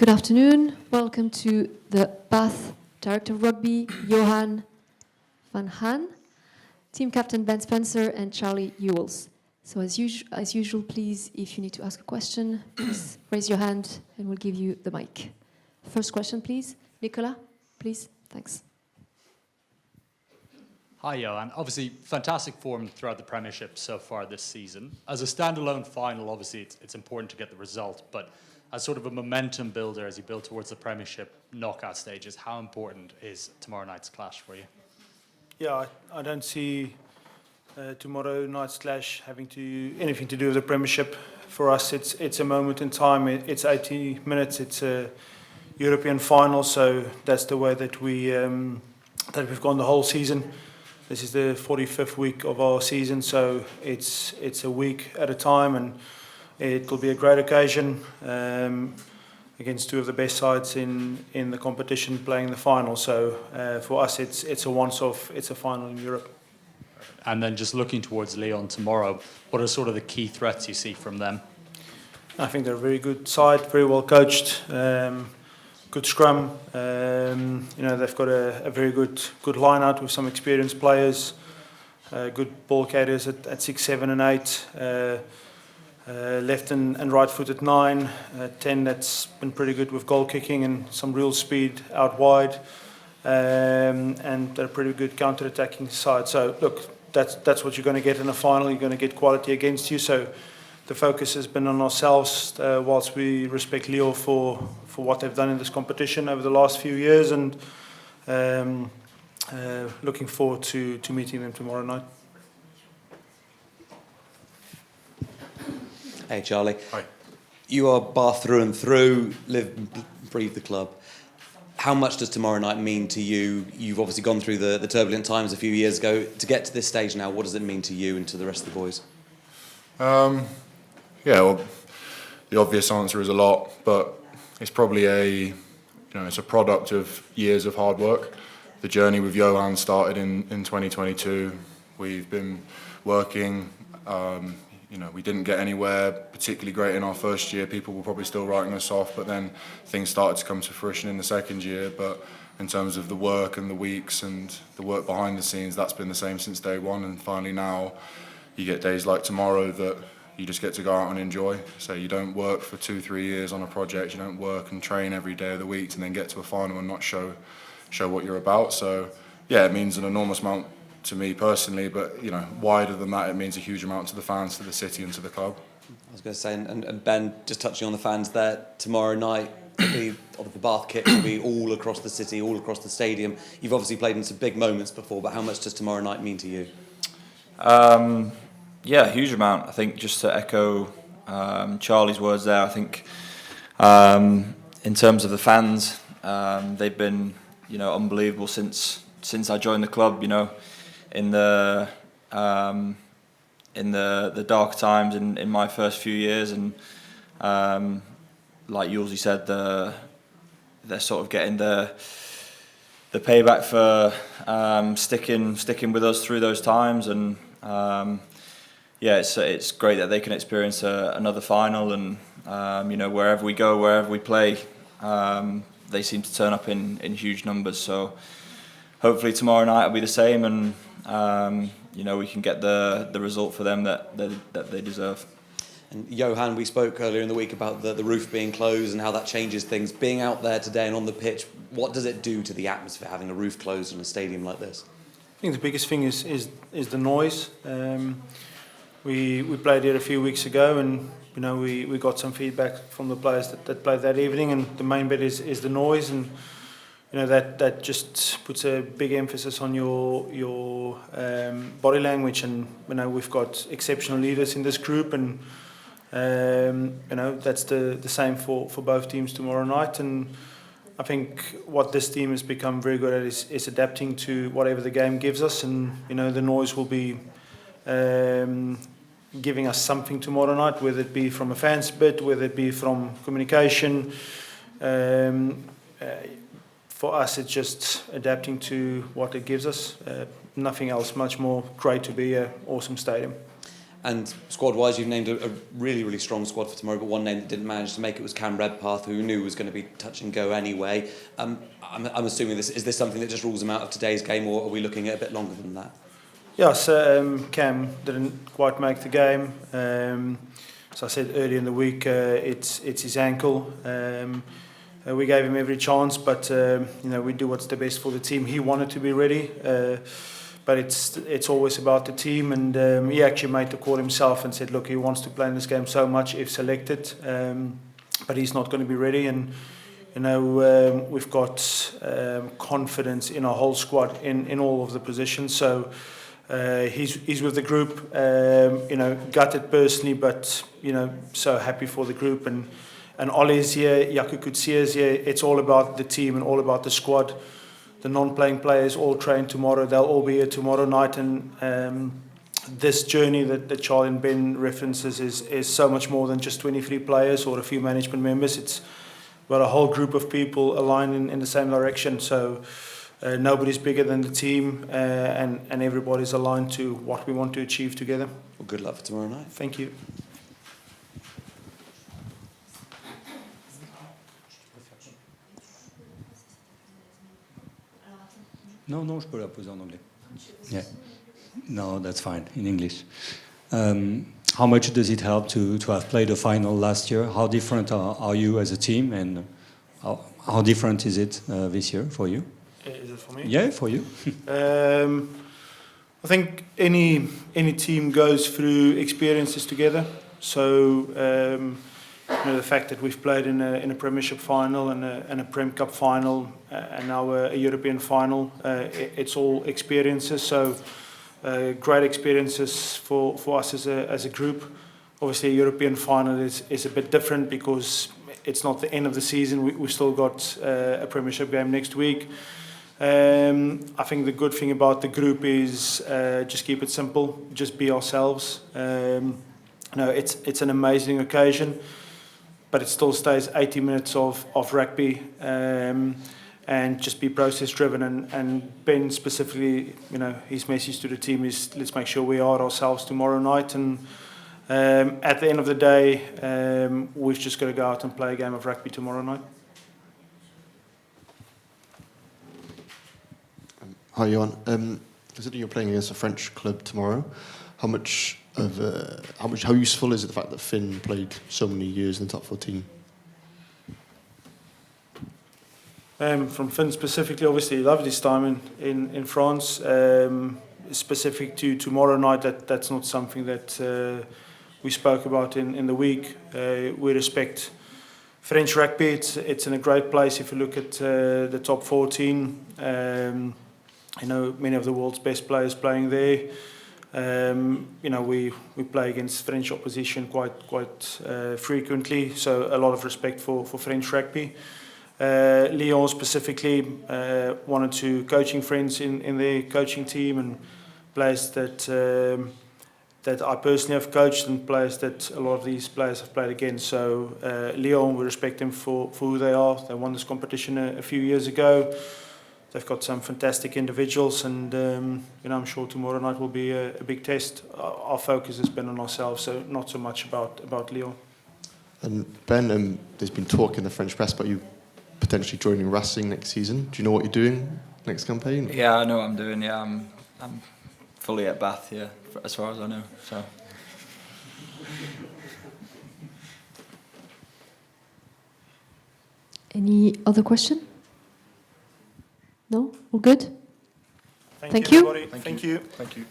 Good afternoon. Welcome to the Bath Director of Rugby, Johann van Haan, Team Captain Ben Spencer, and Charlie Ewels. So as usual, please, if you need to ask a question, please raise your hand and we'll give you the mic. First question, please. Nicola, please. Thanks. Hi, Johann. Obviously, fantastic form throughout the Premiership so far this season. As a standalone final, obviously, it's important to get the result, but as sort of a momentum builder, as you build towards the Premiership knockout stages, how important is tomorrow night's clash for you? Yeah, I don't see tomorrow night's clash having anything to do with the Premiership. For us, it's a moment in time. It's 80 minutes. It's a European final, so that's the way that we've gone the whole season. This is the 45th week of our season, so it's a week at a time, and it will be a great occasion against two of the best sides in the competition playing the final. So for us, it's a once-off. It's a final in Europe. And then just looking towards Lyon tomorrow, what are sort of the key threats you see from them? I think they're a very good side, very well coached, good scrum. They've got a very good line out with some experienced players, good ball carriers at 6, 7 and 8. Left and right foot at 9, 10 that's been pretty good with goal kicking and some real speed out wide, and they're a pretty good counter-attacking side. So look, that's what you're going to get in a final. You're going to get quality against you. So the focus has been on ourselves, whilst we respect Lyon for what they've done in this competition over the last few years, and looking forward to meeting them tomorrow night. Hey, Charlie. Hi. You are Bath through and through, live and breathe the club. How much does tomorrow night mean to you? You've obviously gone through the turbulent times a few years ago. To get to this stage now, what does it mean to you and to the rest of the boys? Well, the obvious answer is a lot, but it's probably it's a product of years of hard work. The journey with Johann started in 2022. We've been working. We didn't get anywhere particularly great in our first year. People were probably still writing us off, but then things started to come to fruition in the second year. But in terms of the work and the weeks and the work behind the scenes, that's been the same since day one. And finally now, you get days like tomorrow that you just get to go out and enjoy. So you don't work for 2-3 years on a project. You don't work and train every day of the week and then get to a final and not show what you're about. So yeah, it means an enormous amount to me personally, but wider than that, it means a huge amount to the fans, to the city, and to the club. I was going to say, and Ben, just touching on the fans there, tomorrow night, the Bath kit will be all across the city, all across the stadium. You've obviously played in some big moments before, but how much does tomorrow night mean to you? A huge amount. I think just to echo Charlie's words there, I think in terms of the fans, they've been unbelievable since I joined the club. In the dark times in my first few years, and like Ewels said, they're sort of getting the payback for sticking with us through those times, and it's great that they can experience another final, and wherever we go, wherever we play, they seem to turn up in huge numbers. So hopefully tomorrow night will be the same, and we can get the result for them that they deserve. And Johann, we spoke earlier in the week about the roof being closed and how that changes things. Being out there today and on the pitch, what does it do to the atmosphere having a roof closed in a stadium like this? I think the biggest thing is the noise. We played here a few weeks ago, and we got some feedback from the players that played that evening, and the main bit is the noise, and that just puts a big emphasis on your body language. And we've got exceptional leaders in this group, and that's the same for both teams tomorrow night. And I think what this team has become very good at is adapting to whatever the game gives us, and the noise will be giving us something tomorrow night, whether it be from a fan's bit, whether it be from communication. For us, it's just adapting to what it gives us. Nothing else, much more great to be an awesome stadium. And squad-wise, you've named a really, really strong squad for tomorrow, but one name that didn't manage to make it was Cam Redpath, who knew was going to be touch and go anyway. I'm assuming is this something that just rules him out of today's game, or are we looking at a bit longer than that? Yeah, so Cam didn't quite make the game. So I said earlier in the week, it's his ankle. We gave him every chance, but we do what's the best for the team. He wanted to be ready, but it's always about the team. And he actually made the call himself and said, look, he wants to play in this game so much if selected, but he's not going to be ready. And we've got confidence in our whole squad in all of the positions. So he's with the group. Gutted personally, but so happy for the group. And Ollie's here, Jaco Kutsia here. It's all about the team and all about the squad. The non-playing players all train tomorrow. They'll all be here tomorrow night. And this journey that Charlie and Ben references is so much more than just 23 players or a few management members. It's about a whole group of people aligned in the same direction. So nobody's bigger than the team, and everybody's aligned to what we want to achieve together. Well, good luck for tomorrow night. Thank you. Non, je peux la poser en anglais. Yeah. No, that's fine, in English. How much does it help to have played a final last year? How different are you as a team, and how different is it this year for you? Is it for me? Yeah, for you. I think any team goes through experiences together. So the fact that we've played in a Premiership final and a Prem Cup final and now a European final, it's all experiences. So great experiences for us as a group. Obviously, a European final is a bit different because it's not the end of the season. We've still got a Premiership game next week. I think the good thing about the group is just keep it simple, just be ourselves. It's an amazing occasion, but it still stays 80 minutes of rugby, and just be process driven. And Ben specifically, his message to the team is let's make sure we are ourselves tomorrow night. And at the end of the day, we've just got to go out and play a game of rugby tomorrow night. Hi, Johann. Considering you're playing against a French club tomorrow, how useful is it the fact that Finn played so many years in the top 14? From Finn specifically, obviously he loved his time in France. Specific to tomorrow night, that's not something that we spoke about in the week. We respect French rugby. It's in a great place. If you look at the top 14, many of the world's best players playing there. We play against French opposition quite frequently, so a lot of respect for French rugby. Lyon specifically, one or two coaching friends in their coaching team, and players that I personally have coached, and players that a lot of these players have played against. So Lyon, we respect them for who they are. They won this competition a few years ago. They've got some fantastic individuals, and I'm sure tomorrow night will be a big test. Our focus has been on ourselves, so not so much about Lyon. And Ben, there's been talk in the French press about you potentially joining Racing next season. Do you know what you're doing next campaign? Yeah, I know what I'm doing. Yeah, I'm fully at Bath. Yeah, as far as I know. So. Any other question? No? All good? Thank you. Everybody. Thank you. Thank you.